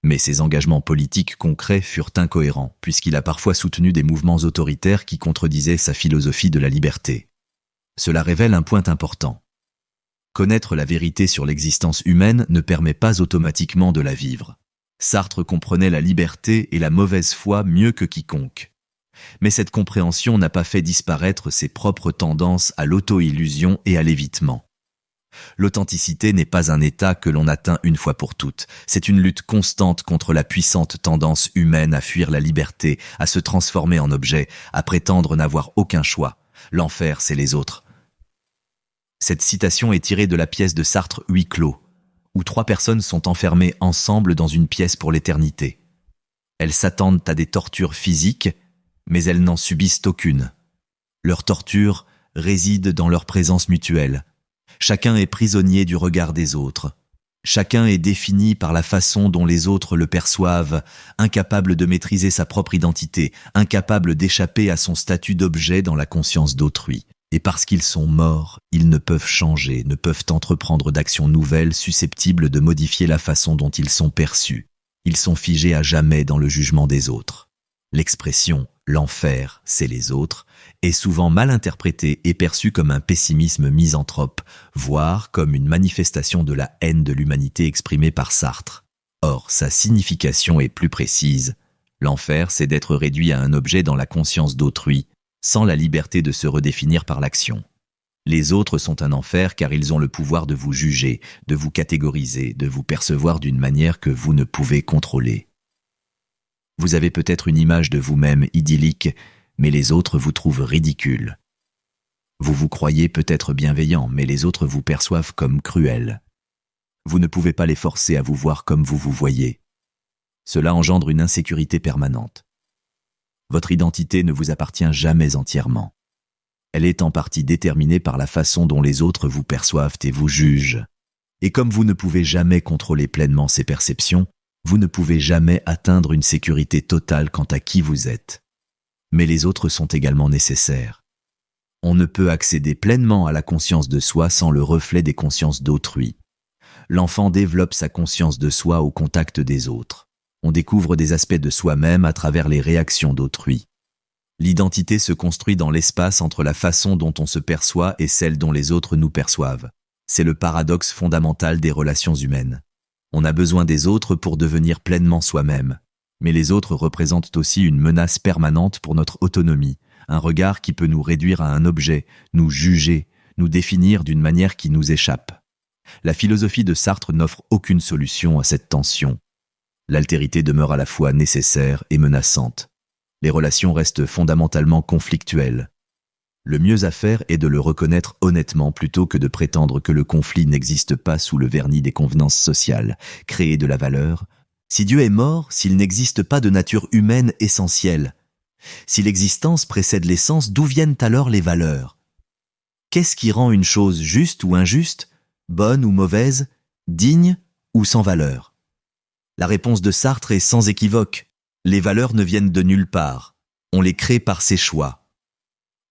Mais ses engagements politiques concrets furent incohérents, puisqu'il a parfois soutenu des mouvements autoritaires qui contredisaient sa philosophie de la liberté. Cela révèle un point important. Connaître la vérité sur l'existence humaine ne permet pas automatiquement de la vivre. Sartre comprenait la liberté et la mauvaise foi mieux que quiconque. Mais cette compréhension n'a pas fait disparaître ses propres tendances à l'auto-illusion et à l'évitement. L'authenticité n'est pas un état que l'on atteint une fois pour toutes. C'est une lutte constante contre la puissante tendance humaine à fuir la liberté, à se transformer en objet, à prétendre n'avoir aucun choix. L'enfer, c'est les autres. Cette citation est tirée de la pièce de Sartre Huis clos, où 3 personnes sont enfermées ensemble dans une pièce pour l'éternité. Elles s'attendent à des tortures physiques, mais elles n'en subissent aucune. Leur torture réside dans leur présence mutuelle. Chacun est prisonnier du regard des autres. Chacun est défini par la façon dont les autres le perçoivent, incapable de maîtriser sa propre identité, incapable d'échapper à son statut d'objet dans la conscience d'autrui. Et parce qu'ils sont morts, ils ne peuvent changer, ne peuvent entreprendre d'actions nouvelles susceptibles de modifier la façon dont ils sont perçus. Ils sont figés à jamais dans le jugement des autres. L'expression « l'enfer, c'est les autres » est souvent mal interprétée et perçue comme un pessimisme misanthrope, voire comme une manifestation de la haine de l'humanité exprimée par Sartre. Or, sa signification est plus précise. L'enfer, c'est d'être réduit à un objet dans la conscience d'autrui, sans la liberté de se redéfinir par l'action. Les autres sont un enfer car ils ont le pouvoir de vous juger, de vous catégoriser, de vous percevoir d'une manière que vous ne pouvez contrôler. Vous avez peut-être une image de vous-même idyllique, mais les autres vous trouvent ridicule. Vous vous croyez peut-être bienveillant, mais les autres vous perçoivent comme cruel. Vous ne pouvez pas les forcer à vous voir comme vous vous voyez. Cela engendre une insécurité permanente. Votre identité ne vous appartient jamais entièrement. Elle est en partie déterminée par la façon dont les autres vous perçoivent et vous jugent. Et comme vous ne pouvez jamais contrôler pleinement ces perceptions, vous ne pouvez jamais atteindre une sécurité totale quant à qui vous êtes. Mais les autres sont également nécessaires. On ne peut accéder pleinement à la conscience de soi sans le reflet des consciences d'autrui. L'enfant développe sa conscience de soi au contact des autres. On découvre des aspects de soi-même à travers les réactions d'autrui. L'identité se construit dans l'espace entre la façon dont on se perçoit et celle dont les autres nous perçoivent. C'est le paradoxe fondamental des relations humaines. On a besoin des autres pour devenir pleinement soi-même. Mais les autres représentent aussi une menace permanente pour notre autonomie, un regard qui peut nous réduire à un objet, nous juger, nous définir d'une manière qui nous échappe. La philosophie de Sartre n'offre aucune solution à cette tension. L'altérité demeure à la fois nécessaire et menaçante. Les relations restent fondamentalement conflictuelles. Le mieux à faire est de le reconnaître honnêtement plutôt que de prétendre que le conflit n'existe pas sous le vernis des convenances sociales, créer de la valeur. Si Dieu est mort, s'il n'existe pas de nature humaine essentielle, si l'existence précède l'essence, d'où viennent alors les valeurs? Qu'est-ce qui rend une chose juste ou injuste, bonne ou mauvaise, digne ou sans valeur? La réponse de Sartre est sans équivoque. Les valeurs ne viennent de nulle part. On les crée par ses choix.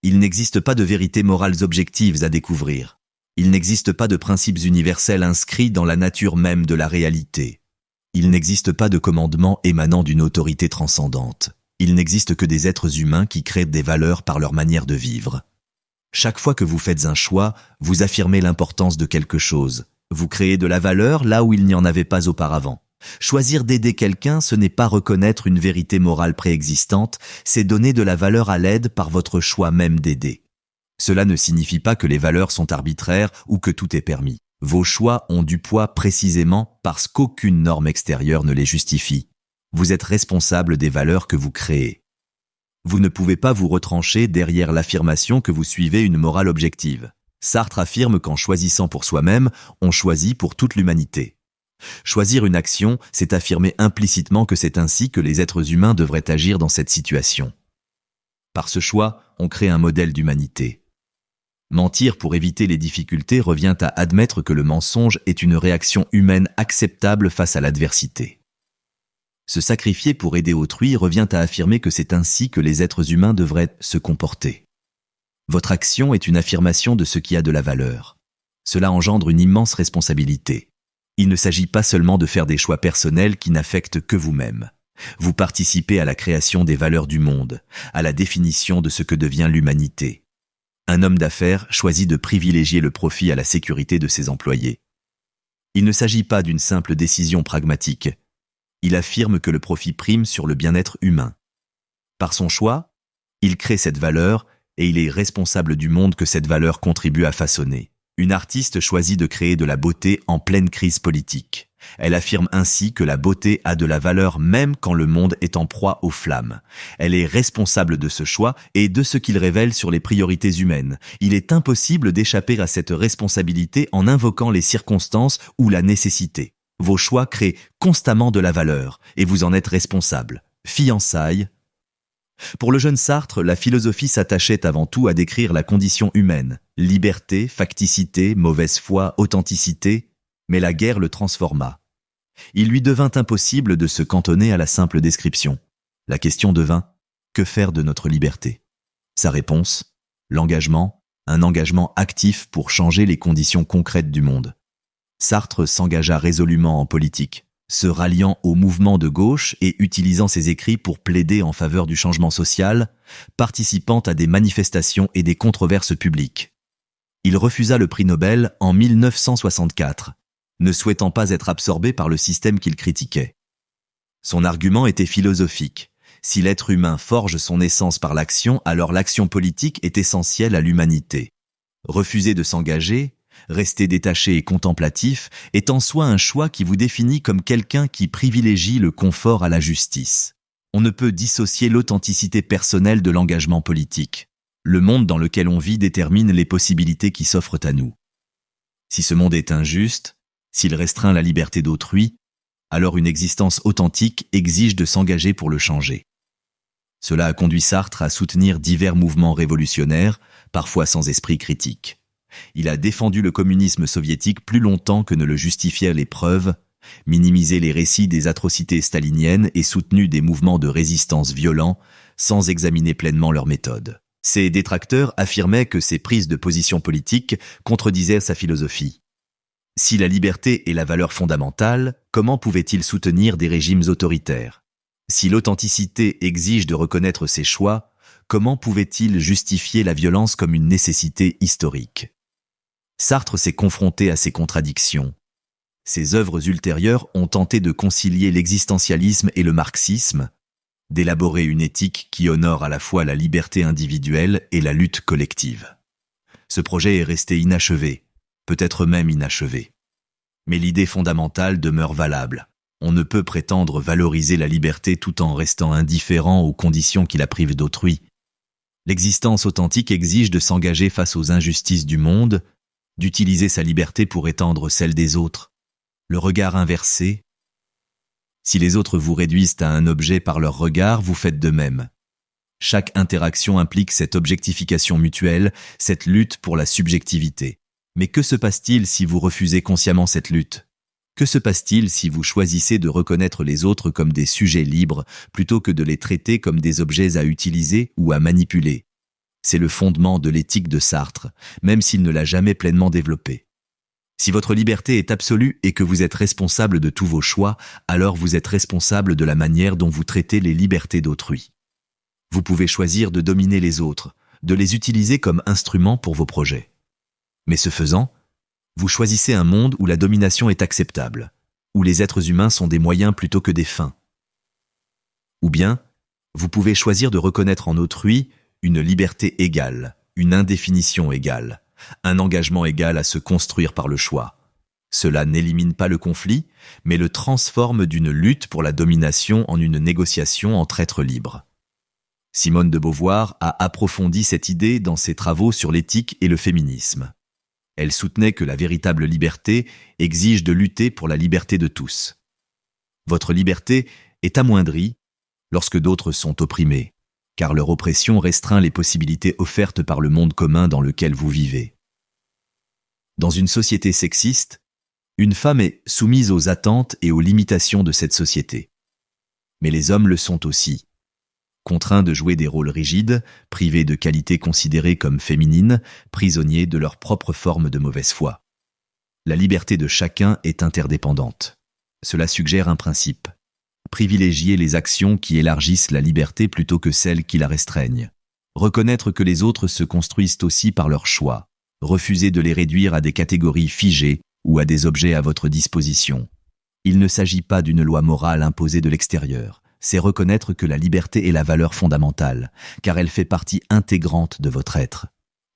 Il n'existe pas de vérités morales objectives à découvrir. Il n'existe pas de principes universels inscrits dans la nature même de la réalité. Il n'existe pas de commandement émanant d'une autorité transcendante. Il n'existe que des êtres humains qui créent des valeurs par leur manière de vivre. Chaque fois que vous faites un choix, vous affirmez l'importance de quelque chose. Vous créez de la valeur là où il n'y en avait pas auparavant. Choisir d'aider quelqu'un, ce n'est pas reconnaître une vérité morale préexistante, c'est donner de la valeur à l'aide par votre choix même d'aider. Cela ne signifie pas que les valeurs sont arbitraires ou que tout est permis. Vos choix ont du poids précisément parce qu'aucune norme extérieure ne les justifie. Vous êtes responsable des valeurs que vous créez. Vous ne pouvez pas vous retrancher derrière l'affirmation que vous suivez une morale objective. Sartre affirme qu'en choisissant pour soi-même, on choisit pour toute l'humanité. Choisir une action, c'est affirmer implicitement que c'est ainsi que les êtres humains devraient agir dans cette situation. Par ce choix, on crée un modèle d'humanité. Mentir pour éviter les difficultés revient à admettre que le mensonge est une réaction humaine acceptable face à l'adversité. Se sacrifier pour aider autrui revient à affirmer que c'est ainsi que les êtres humains devraient se comporter. Votre action est une affirmation de ce qui a de la valeur. Cela engendre une immense responsabilité. Il ne s'agit pas seulement de faire des choix personnels qui n'affectent que vous-même. Vous participez à la création des valeurs du monde, à la définition de ce que devient l'humanité. Un homme d'affaires choisit de privilégier le profit à la sécurité de ses employés. Il ne s'agit pas d'une simple décision pragmatique. Il affirme que le profit prime sur le bien-être humain. Par son choix, il crée cette valeur et il est responsable du monde que cette valeur contribue à façonner. Une artiste choisit de créer de la beauté en pleine crise politique. Elle affirme ainsi que la beauté a de la valeur même quand le monde est en proie aux flammes. Elle est responsable de ce choix et de ce qu'il révèle sur les priorités humaines. Il est impossible d'échapper à cette responsabilité en invoquant les circonstances ou la nécessité. Vos choix créent constamment de la valeur et vous en êtes responsable. Fiançailles. Pour le jeune Sartre, la philosophie s'attachait avant tout à décrire la condition humaine. Liberté, facticité, mauvaise foi, authenticité, mais la guerre le transforma. Il lui devint impossible de se cantonner à la simple description. La question devint « Que faire de notre liberté ?» Sa réponse « L'engagement, un engagement actif pour changer les conditions concrètes du monde. » Sartre s'engagea résolument en politique, se ralliant au mouvement de gauche et utilisant ses écrits pour plaider en faveur du changement social, participant à des manifestations et des controverses publiques. Il refusa le prix Nobel en 1964, ne souhaitant pas être absorbé par le système qu'il critiquait. Son argument était philosophique. Si l'être humain forge son essence par l'action, alors l'action politique est essentielle à l'humanité. Refuser de s'engager, rester détaché et contemplatif, est en soi un choix qui vous définit comme quelqu'un qui privilégie le confort à la justice. On ne peut dissocier l'authenticité personnelle de l'engagement politique. Le monde dans lequel on vit détermine les possibilités qui s'offrent à nous. Si ce monde est injuste, s'il restreint la liberté d'autrui, alors une existence authentique exige de s'engager pour le changer. Cela a conduit Sartre à soutenir divers mouvements révolutionnaires, parfois sans esprit critique. Il a défendu le communisme soviétique plus longtemps que ne le justifiaient les preuves, minimisé les récits des atrocités staliniennes et soutenu des mouvements de résistance violents sans examiner pleinement leurs méthodes. Ses détracteurs affirmaient que ses prises de position politiques contredisaient sa philosophie. Si la liberté est la valeur fondamentale, comment pouvait-il soutenir des régimes autoritaires ? Si l'authenticité exige de reconnaître ses choix, comment pouvait-il justifier la violence comme une nécessité historique ? Sartre s'est confronté à ces contradictions. Ses œuvres ultérieures ont tenté de concilier l'existentialisme et le marxisme, d'élaborer une éthique qui honore à la fois la liberté individuelle et la lutte collective. Ce projet est resté inachevé, peut-être même inachevé. Mais l'idée fondamentale demeure valable. On ne peut prétendre valoriser la liberté tout en restant indifférent aux conditions qui la privent d'autrui. L'existence authentique exige de s'engager face aux injustices du monde, d'utiliser sa liberté pour étendre celle des autres. Le regard inversé. Si les autres vous réduisent à un objet par leur regard, vous faites de même. Chaque interaction implique cette objectification mutuelle, cette lutte pour la subjectivité. Mais que se passe-t-il si vous refusez consciemment cette lutte ? Que se passe-t-il si vous choisissez de reconnaître les autres comme des sujets libres plutôt que de les traiter comme des objets à utiliser ou à manipuler ? C'est le fondement de l'éthique de Sartre, même s'il ne l'a jamais pleinement développée. Si votre liberté est absolue et que vous êtes responsable de tous vos choix, alors vous êtes responsable de la manière dont vous traitez les libertés d'autrui. Vous pouvez choisir de dominer les autres, de les utiliser comme instruments pour vos projets. Mais ce faisant, vous choisissez un monde où la domination est acceptable, où les êtres humains sont des moyens plutôt que des fins. Ou bien, vous pouvez choisir de reconnaître en autrui une liberté égale, une indéfinition égale, un engagement égal à se construire par le choix. Cela n'élimine pas le conflit, mais le transforme d'une lutte pour la domination en une négociation entre êtres libres. Simone de Beauvoir a approfondi cette idée dans ses travaux sur l'éthique et le féminisme. Elle soutenait que la véritable liberté exige de lutter pour la liberté de tous. Votre liberté est amoindrie lorsque d'autres sont opprimés, car leur oppression restreint les possibilités offertes par le monde commun dans lequel vous vivez. Dans une société sexiste, une femme est soumise aux attentes et aux limitations de cette société. Mais les hommes le sont aussi. Contraints de jouer des rôles rigides, privés de qualités considérées comme féminines, prisonniers de leur propre forme de mauvaise foi. La liberté de chacun est interdépendante. Cela suggère un principe. Privilégier les actions qui élargissent la liberté plutôt que celles qui la restreignent. Reconnaître que les autres se construisent aussi par leur choix. Refuser de les réduire à des catégories figées ou à des objets à votre disposition. Il ne s'agit pas d'une loi morale imposée de l'extérieur. C'est reconnaître que la liberté est la valeur fondamentale, car elle fait partie intégrante de votre être.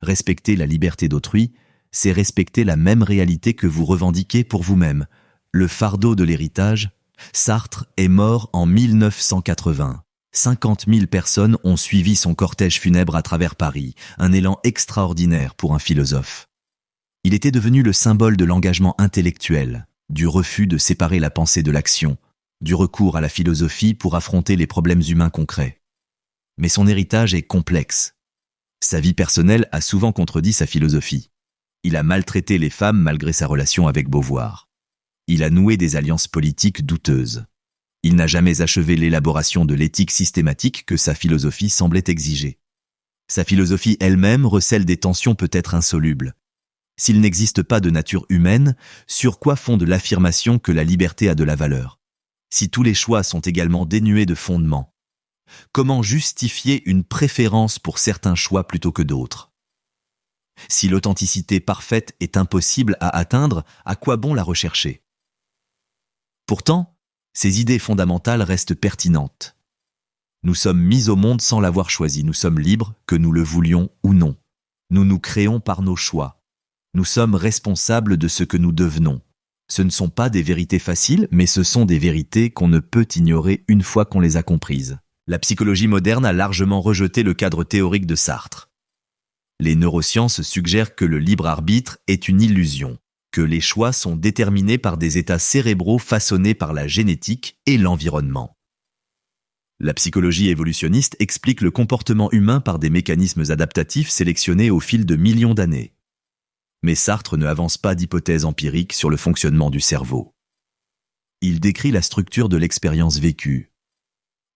Respecter la liberté d'autrui, c'est respecter la même réalité que vous revendiquez pour vous-même. Le fardeau de l'héritage. Sartre est mort en 1980. 50 000 personnes ont suivi son cortège funèbre à travers Paris, un élan extraordinaire pour un philosophe. Il était devenu le symbole de l'engagement intellectuel, du refus de séparer la pensée de l'action, du recours à la philosophie pour affronter les problèmes humains concrets. Mais son héritage est complexe. Sa vie personnelle a souvent contredit sa philosophie. Il a maltraité les femmes malgré sa relation avec Beauvoir. Il a noué des alliances politiques douteuses. Il n'a jamais achevé l'élaboration de l'éthique systématique que sa philosophie semblait exiger. Sa philosophie elle-même recèle des tensions peut-être insolubles. S'il n'existe pas de nature humaine, sur quoi fonde l'affirmation que la liberté a de la valeur? Si tous les choix sont également dénués de fondement, comment justifier une préférence pour certains choix plutôt que d'autres? Si l'authenticité parfaite est impossible à atteindre, à quoi bon la rechercher? Pourtant, ces idées fondamentales restent pertinentes. Nous sommes mis au monde sans l'avoir choisi, nous sommes libres, que nous le voulions ou non. Nous nous créons par nos choix. Nous sommes responsables de ce que nous devenons. Ce ne sont pas des vérités faciles, mais ce sont des vérités qu'on ne peut ignorer une fois qu'on les a comprises. La psychologie moderne a largement rejeté le cadre théorique de Sartre. Les neurosciences suggèrent que le libre arbitre est une illusion, que les choix sont déterminés par des états cérébraux façonnés par la génétique et l'environnement. La psychologie évolutionniste explique le comportement humain par des mécanismes adaptatifs sélectionnés au fil de millions d'années. Mais Sartre ne avance pas d'hypothèse empirique sur le fonctionnement du cerveau. Il décrit la structure de l'expérience vécue.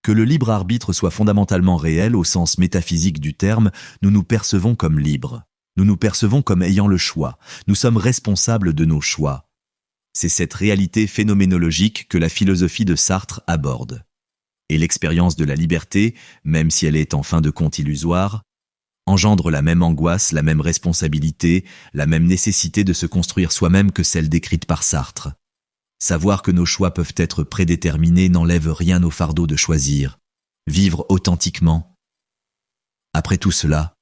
Que le libre arbitre soit fondamentalement réel au sens métaphysique du terme, nous nous percevons comme libres. Nous nous percevons comme ayant le choix. Nous sommes responsables de nos choix. C'est cette réalité phénoménologique que la philosophie de Sartre aborde. Et l'expérience de la liberté, même si elle est en fin de compte illusoire, engendre la même angoisse, la même responsabilité, la même nécessité de se construire soi-même que celle décrite par Sartre. Savoir que nos choix peuvent être prédéterminés n'enlève rien au fardeau de choisir. Vivre authentiquement. Après tout cela,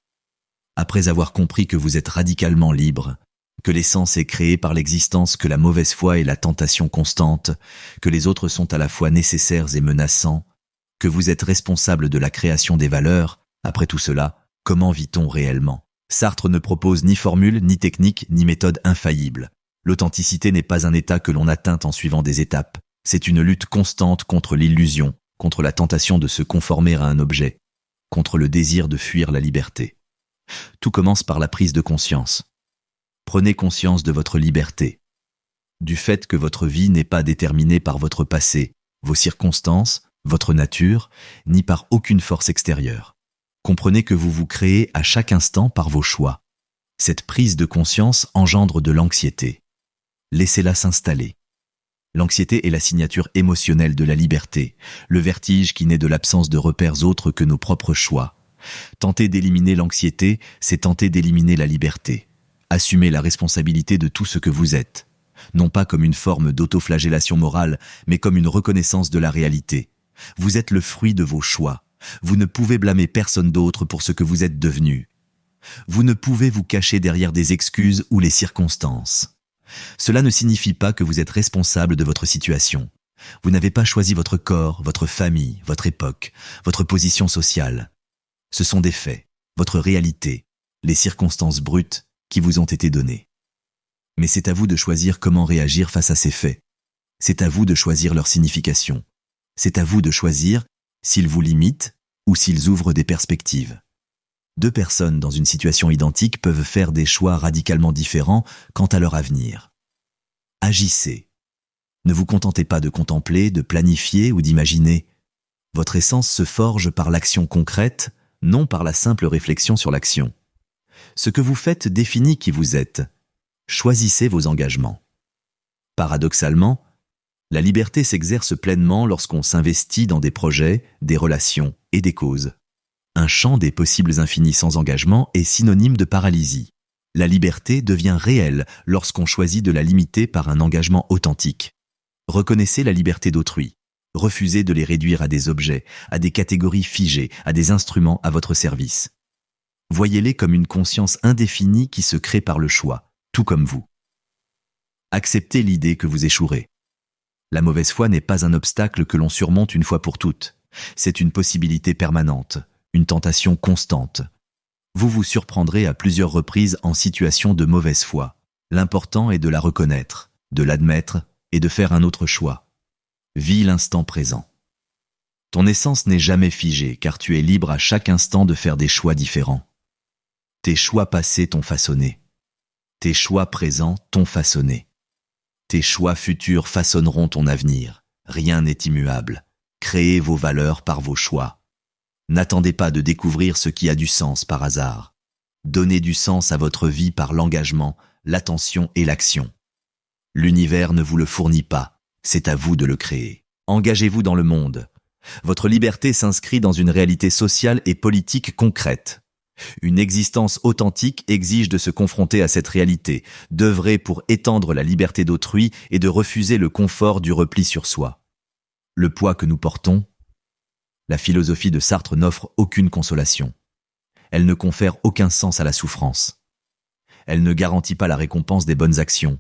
après avoir compris que vous êtes radicalement libre, que l'essence est créée par l'existence, que la mauvaise foi est la tentation constante, que les autres sont à la fois nécessaires et menaçants, que vous êtes responsable de la création des valeurs, après tout cela, comment vit-on réellement? Sartre ne propose ni formule, ni technique, ni méthode infaillible. L'authenticité n'est pas un état que l'on atteint en suivant des étapes. C'est une lutte constante contre l'illusion, contre la tentation de se conformer à un objet, contre le désir de fuir la liberté. Tout commence par la prise de conscience. Prenez conscience de votre liberté, du fait que votre vie n'est pas déterminée par votre passé, vos circonstances, votre nature, ni par aucune force extérieure. Comprenez que vous vous créez à chaque instant par vos choix. Cette prise de conscience engendre de l'anxiété. Laissez-la s'installer. L'anxiété est la signature émotionnelle de la liberté, le vertige qui naît de l'absence de repères autres que nos propres choix. Tenter d'éliminer l'anxiété, c'est tenter d'éliminer la liberté. Assumez la responsabilité de tout ce que vous êtes. Non pas comme une forme d'autoflagellation morale, mais comme une reconnaissance de la réalité. Vous êtes le fruit de vos choix. Vous ne pouvez blâmer personne d'autre pour ce que vous êtes devenu. Vous ne pouvez vous cacher derrière des excuses ou les circonstances. Cela ne signifie pas que vous êtes responsable de votre situation. Vous n'avez pas choisi votre corps, votre famille, votre époque, votre position sociale. Ce sont des faits, votre réalité, les circonstances brutes qui vous ont été données. Mais c'est à vous de choisir comment réagir face à ces faits. C'est à vous de choisir leur signification. C'est à vous de choisir s'ils vous limitent ou s'ils ouvrent des perspectives. Deux personnes dans une situation identique peuvent faire des choix radicalement différents quant à leur avenir. Agissez. Ne vous contentez pas de contempler, de planifier ou d'imaginer. Votre essence se forge par l'action concrète, non par la simple réflexion sur l'action. Ce que vous faites définit qui vous êtes. Choisissez vos engagements. Paradoxalement, la liberté s'exerce pleinement lorsqu'on s'investit dans des projets, des relations et des causes. Un champ des possibles infinis sans engagement est synonyme de paralysie. La liberté devient réelle lorsqu'on choisit de la limiter par un engagement authentique. Reconnaissez la liberté d'autrui. Refusez de les réduire à des objets, à des catégories figées, à des instruments à votre service. Voyez-les comme une conscience indéfinie qui se crée par le choix, tout comme vous. Acceptez l'idée que vous échouerez. La mauvaise foi n'est pas un obstacle que l'on surmonte une fois pour toutes. C'est une possibilité permanente, une tentation constante. Vous vous surprendrez à plusieurs reprises en situation de mauvaise foi. L'important est de la reconnaître, de l'admettre et de faire un autre choix. Vis l'instant présent. Ton essence n'est jamais figée car tu es libre à chaque instant de faire des choix différents. Tes choix passés t'ont façonné. Tes choix présents t'ont façonné. Tes choix futurs façonneront ton avenir. Rien n'est immuable. Créez vos valeurs par vos choix. N'attendez pas de découvrir ce qui a du sens par hasard. Donnez du sens à votre vie par l'engagement, l'attention et l'action. L'univers ne vous le fournit pas, c'est à vous de le créer. Engagez-vous dans le monde. Votre liberté s'inscrit dans une réalité sociale et politique concrète. Une existence authentique exige de se confronter à cette réalité, d'œuvrer pour étendre la liberté d'autrui et de refuser le confort du repli sur soi. Le poids que nous portons, la philosophie de Sartre n'offre aucune consolation. Elle ne confère aucun sens à la souffrance. Elle ne garantit pas la récompense des bonnes actions.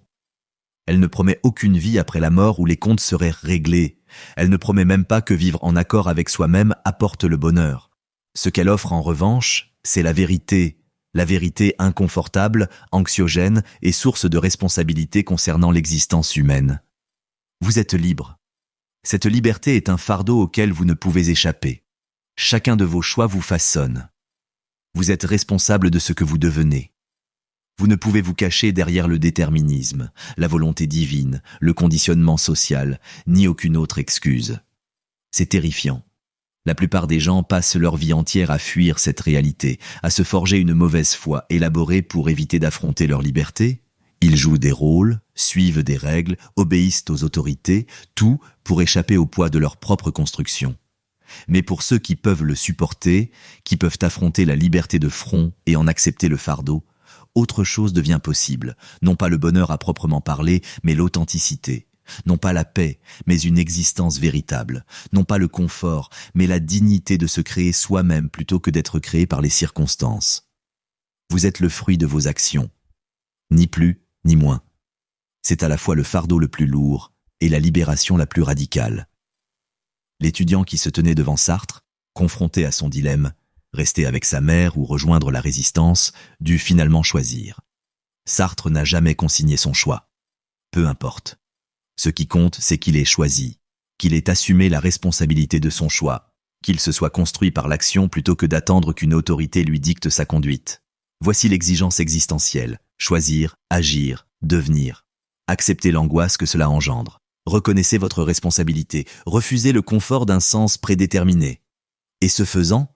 Elle ne promet aucune vie après la mort où les comptes seraient réglés. Elle ne promet même pas que vivre en accord avec soi-même apporte le bonheur. Ce qu'elle offre en revanche, c'est la vérité inconfortable, anxiogène et source de responsabilité concernant l'existence humaine. Vous êtes libre. Cette liberté est un fardeau auquel vous ne pouvez échapper. Chacun de vos choix vous façonne. Vous êtes responsable de ce que vous devenez. Vous ne pouvez vous cacher derrière le déterminisme, la volonté divine, le conditionnement social, ni aucune autre excuse. C'est terrifiant. La plupart des gens passent leur vie entière à fuir cette réalité, à se forger une mauvaise foi élaborée pour éviter d'affronter leur liberté. Ils jouent des rôles, suivent des règles, obéissent aux autorités, tout pour échapper au poids de leur propre construction. Mais pour ceux qui peuvent le supporter, qui peuvent affronter la liberté de front et en accepter le fardeau, autre chose devient possible, non pas le bonheur à proprement parler, mais l'authenticité. Non pas la paix, mais une existence véritable. Non pas le confort, mais la dignité de se créer soi-même plutôt que d'être créé par les circonstances. Vous êtes le fruit de vos actions. Ni plus, ni moins. C'est à la fois le fardeau le plus lourd et la libération la plus radicale. L'étudiant qui se tenait devant Sartre, confronté à son dilemme, rester avec sa mère ou rejoindre la résistance, dut finalement choisir. Sartre n'a jamais consigné son choix. Peu importe. Ce qui compte, c'est qu'il ait choisi, qu'il ait assumé la responsabilité de son choix, qu'il se soit construit par l'action plutôt que d'attendre qu'une autorité lui dicte sa conduite. Voici l'exigence existentielle, choisir, agir, devenir. Acceptez l'angoisse que cela engendre. Reconnaissez votre responsabilité, refusez le confort d'un sens prédéterminé. Et ce faisant,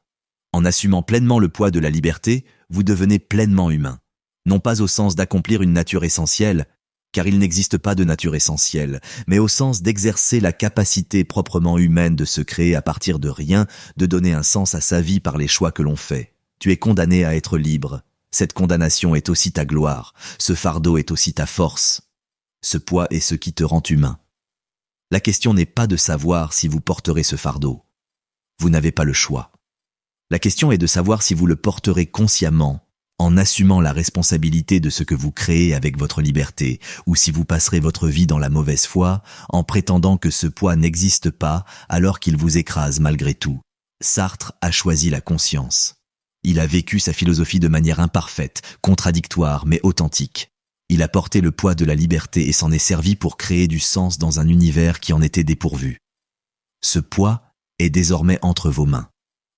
En assumant pleinement le poids de la liberté, vous devenez pleinement humain. Non pas au sens d'accomplir une nature essentielle, car il n'existe pas de nature essentielle, mais au sens d'exercer la capacité proprement humaine de se créer à partir de rien, de donner un sens à sa vie par les choix que l'on fait. Tu es condamné à être libre. Cette condamnation est aussi ta gloire. Ce fardeau est aussi ta force. Ce poids est ce qui te rend humain. La question n'est pas de savoir si vous porterez ce fardeau. Vous n'avez pas le choix. La question est de savoir si vous le porterez consciemment, en assumant la responsabilité de ce que vous créez avec votre liberté, ou si vous passerez votre vie dans la mauvaise foi, en prétendant que ce poids n'existe pas alors qu'il vous écrase malgré tout. Sartre a choisi la conscience. Il a vécu sa philosophie de manière imparfaite, contradictoire, mais authentique. Il a porté le poids de la liberté et s'en est servi pour créer du sens dans un univers qui en était dépourvu. Ce poids est désormais entre vos mains.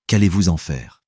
Qu'allez-vous en faire ?